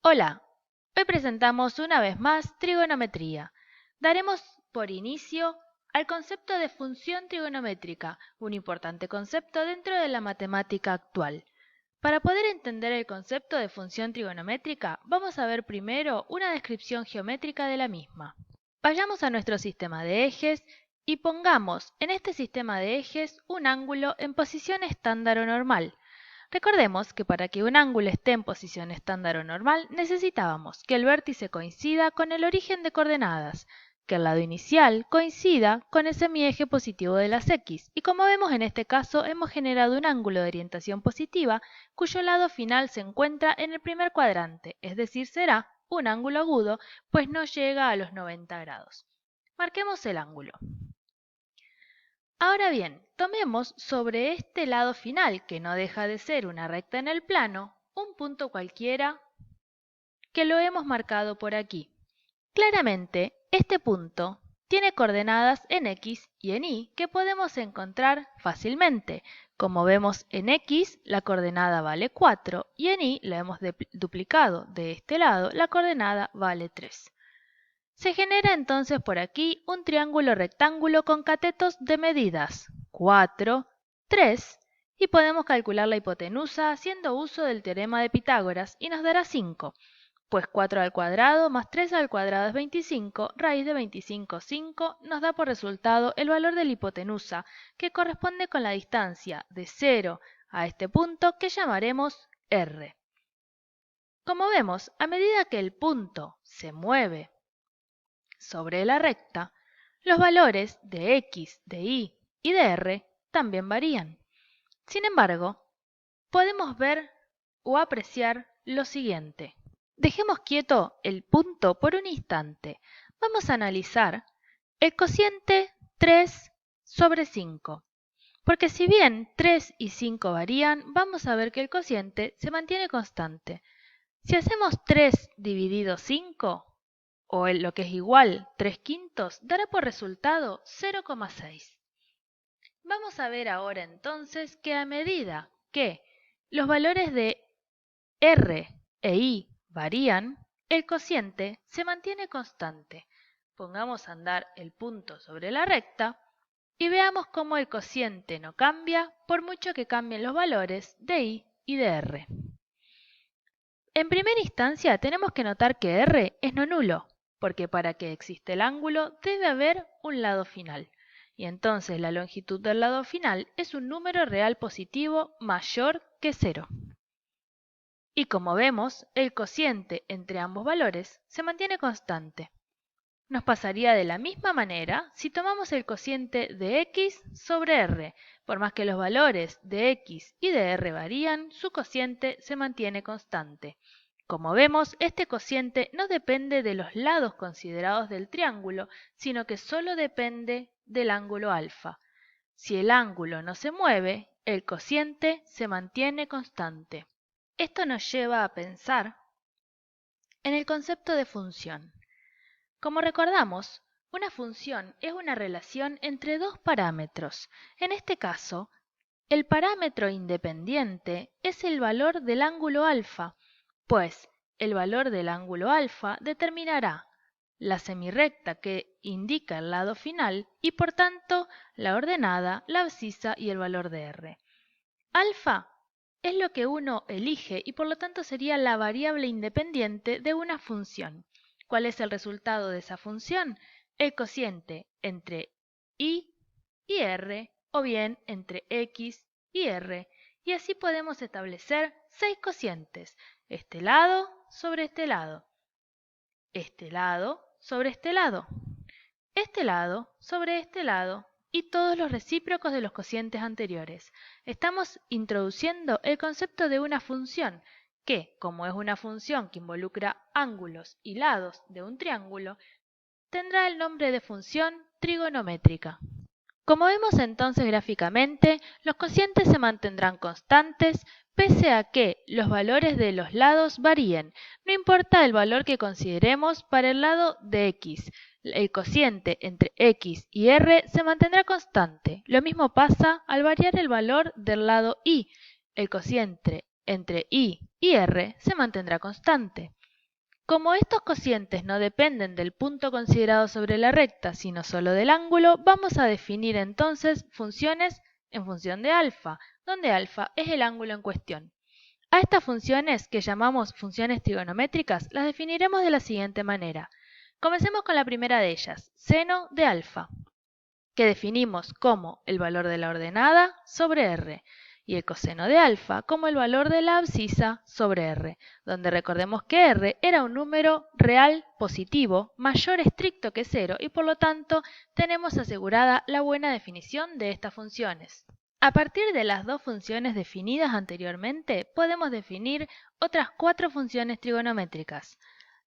Hola, hoy presentamos una vez más trigonometría. Daremos por inicio al concepto de función trigonométrica, un importante concepto dentro de la matemática actual. Para poder entender el concepto de función trigonométrica, vamos a ver primero una descripción geométrica de la misma. Vayamos a nuestro sistema de ejes y pongamos en este sistema de ejes un ángulo en posición estándar o normal. Recordemos que para que un ángulo esté en posición estándar o normal necesitábamos que el vértice coincida con el origen de coordenadas, que el lado inicial coincida con el semieje positivo de las x, y como vemos en este caso hemos generado un ángulo de orientación positiva cuyo lado final se encuentra en el primer cuadrante, es decir, será un ángulo agudo, pues no llega a los 90 grados. Marquemos el ángulo. Ahora bien, tomemos sobre este lado final, que no deja de ser una recta en el plano, un punto cualquiera que lo hemos marcado por aquí. Claramente, este punto tiene coordenadas en x y en y que podemos encontrar fácilmente. Como vemos en x, la coordenada vale 4 y en y la hemos duplicado de este lado, la coordenada vale 3. Se genera entonces por aquí un triángulo rectángulo con catetos de medidas 4, 3 y podemos calcular la hipotenusa haciendo uso del teorema de Pitágoras y nos dará 5, pues 4 al cuadrado más 3 al cuadrado es 25, raíz de 25, 5 nos da por resultado el valor de la hipotenusa que corresponde con la distancia de 0 a este punto que llamaremos R. Como vemos, a medida que el punto se mueve sobre la recta, los valores de x, de y y de r también varían. Sin embargo, podemos ver o apreciar lo siguiente. Dejemos quieto el punto por un instante. Vamos a analizar el cociente 3 sobre 5. Porque si bien 3 y 5 varían, vamos a ver que el cociente se mantiene constante. Si hacemos 3 dividido 5, o lo que es igual 3/5, dará por resultado 0,6. Vamos a ver ahora entonces que a medida que los valores de R e I varían, el cociente se mantiene constante. Pongamos a andar el punto sobre la recta y veamos cómo el cociente no cambia por mucho que cambien los valores de I y de R. En primera instancia tenemos que notar que R es no nulo, porque para que exista el ángulo debe haber un lado final, y entonces la longitud del lado final es un número real positivo mayor que 0. Y como vemos, el cociente entre ambos valores se mantiene constante. Nos pasaría de la misma manera si tomamos el cociente de x sobre r. Por más que los valores de x y de r varían, su cociente se mantiene constante. Como vemos, este cociente no depende de los lados considerados del triángulo, sino que solo depende del ángulo alfa. Si el ángulo no se mueve, el cociente se mantiene constante. Esto nos lleva a pensar en el concepto de función. Como recordamos, una función es una relación entre dos parámetros. En este caso, el parámetro independiente es el valor del ángulo alfa, pues el valor del ángulo alfa determinará la semirrecta que indica el lado final y por tanto la ordenada, la abscisa y el valor de r. Alfa es lo que uno elige y por lo tanto sería la variable independiente de una función. ¿Cuál es el resultado de esa función? El cociente entre y r o bien entre x y r, y así podemos establecer 6 cocientes, este lado sobre este lado, este lado sobre este lado, este lado sobre este lado y todos los recíprocos de los cocientes anteriores. Estamos introduciendo el concepto de una función que, como es una función que involucra ángulos y lados de un triángulo, tendrá el nombre de función trigonométrica. Como vemos entonces gráficamente, los cocientes se mantendrán constantes pese a que los valores de los lados varíen. No importa el valor que consideremos para el lado de x, el cociente entre x y r se mantendrá constante. Lo mismo pasa al variar el valor del lado y. El cociente entre y r se mantendrá constante. Como estos cocientes no dependen del punto considerado sobre la recta, sino solo del ángulo, vamos a definir entonces funciones en función de alfa, donde alfa es el ángulo en cuestión. A estas funciones, que llamamos funciones trigonométricas, las definiremos de la siguiente manera. Comencemos con la primera de ellas, seno de alfa, que definimos como el valor de la ordenada sobre r, y el coseno de alfa como el valor de la abscisa sobre r, donde recordemos que r era un número real positivo mayor estricto que 0 y por lo tanto tenemos asegurada la buena definición de estas funciones. A partir de las dos funciones definidas anteriormente, podemos definir otras cuatro funciones trigonométricas.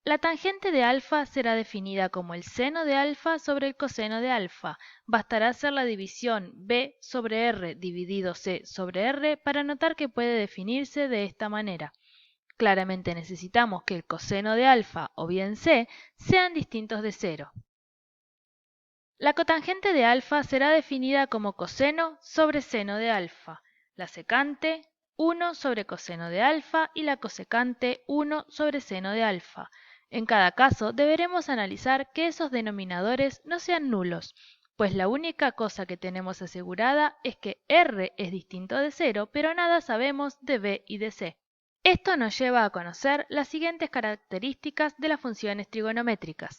La tangente de alfa será definida como el seno de alfa sobre el coseno de alfa. Bastará hacer la división b sobre r dividido c sobre r para notar que puede definirse de esta manera. Claramente necesitamos que el coseno de alfa o bien c sean distintos de 0. La cotangente de alfa será definida como coseno sobre seno de alfa, la secante 1 sobre coseno de alfa y la cosecante 1 sobre seno de alfa. En cada caso deberemos analizar que esos denominadores no sean nulos, pues la única cosa que tenemos asegurada es que r es distinto de 0, pero nada sabemos de b y de c. Esto nos lleva a conocer las siguientes características de las funciones trigonométricas.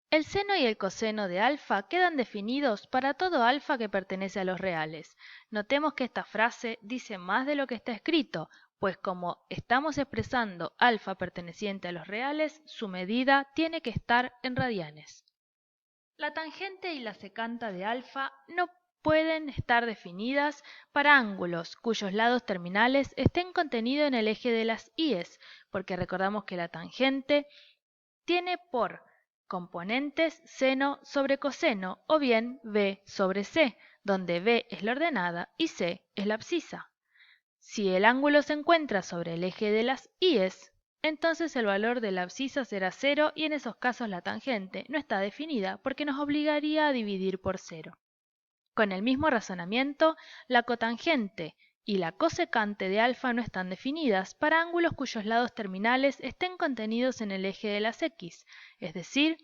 El seno y el coseno de alfa quedan definidos para todo alfa que pertenece a los reales. Notemos que esta frase dice más de lo que está escrito, pues como estamos expresando alfa perteneciente a los reales, su medida tiene que estar en radianes. La tangente y la secanta de alfa no pueden estar definidas para ángulos cuyos lados terminales estén contenidos en el eje de las íes, porque recordamos que la tangente tiene por componentes seno sobre coseno o bien b sobre c, donde b es la ordenada y c es la abscisa. Si el ángulo se encuentra sobre el eje de las íes, entonces el valor de la abscisa será 0 y en esos casos la tangente no está definida porque nos obligaría a dividir por 0. Con el mismo razonamiento, la cotangente y la cosecante de alfa no están definidas para ángulos cuyos lados terminales estén contenidos en el eje de las x, es decir,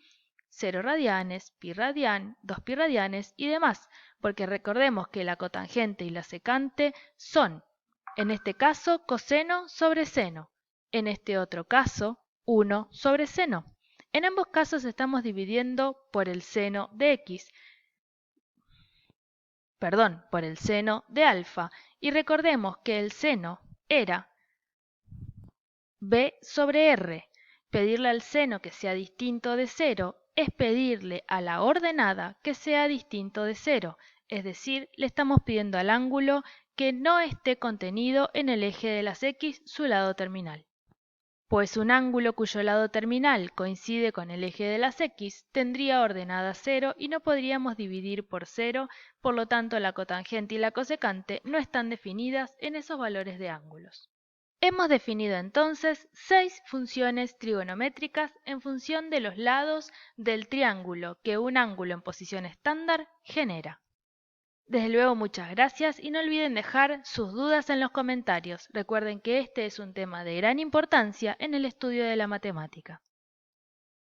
0 radianes, pi radian, 2 pi radianes y demás, porque recordemos que la cotangente y la secante son, en este caso, coseno sobre seno, en este otro caso, 1 sobre seno. En ambos casos estamos dividiendo por el seno de x, por el seno de alfa, y recordemos que el seno era b sobre r. Pedirle al seno que sea distinto de 0 es pedirle a la ordenada que sea distinto de 0, es decir, le estamos pidiendo al ángulo que no esté contenido en el eje de las x su lado terminal. Pues un ángulo cuyo lado terminal coincide con el eje de las x tendría ordenada 0 y no podríamos dividir por 0, por lo tanto la cotangente y la cosecante no están definidas en esos valores de ángulos. Hemos definido entonces 6 funciones trigonométricas en función de los lados del triángulo que un ángulo en posición estándar genera. Desde luego muchas gracias y no olviden dejar sus dudas en los comentarios. Recuerden que este es un tema de gran importancia en el estudio de la matemática.